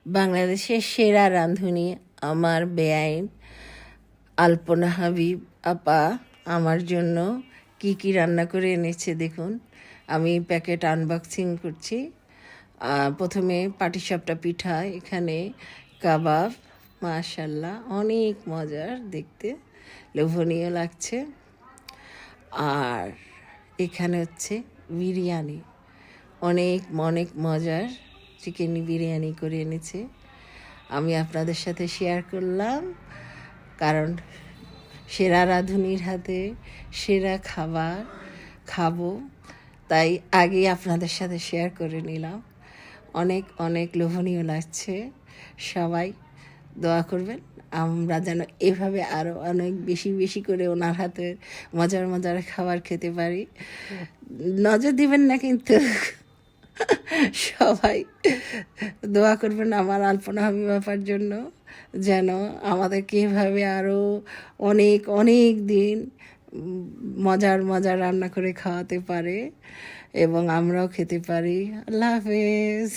বাংলাদেশের সেরা রাঁধুনি আমার বেআইন আলপনা হাবিব আপা আমার জন্য কি কি রান্না করে এনেছে দেখুন। আমি প্যাকেট আনবক্সিং করছি। প্রথমে পাটিসাপটা পিঠা, এখানে কাবাব, মাশাল্লাহ অনেক মজার দেখতে, লোভনীয় লাগছে। আর এখানে হচ্ছে বিরিয়ানি, অনেক অনেক মজার চিকেন বিরিয়ানি করে এনেছে। আমি আপনাদের সাথে শেয়ার করলাম, কারণ সেরা রাঁধুনির হাতে সেরা খাবার খাবো, তাই আগেই আপনাদের সাথে শেয়ার করে নিলাম। অনেক অনেক লোভনীয় লাগছে। সবাই দোয়া করবেন আমরা যেন এভাবে আরও অনেক বেশি বেশি করে ওনার হাতের মজার মজার খাবার খেতে পারি। নজর দিবেন না কিন্তু। সবাই দোয়া করবেন আমার আলপনা হাবিব আপার জন্য, যেন আমাদেরকে এভাবে আরও অনেক অনেক দিন মজার মজার রান্না করে খাওয়াতে পারে এবং আমরাও খেতে পারি। আল্লাহ হাফেজ।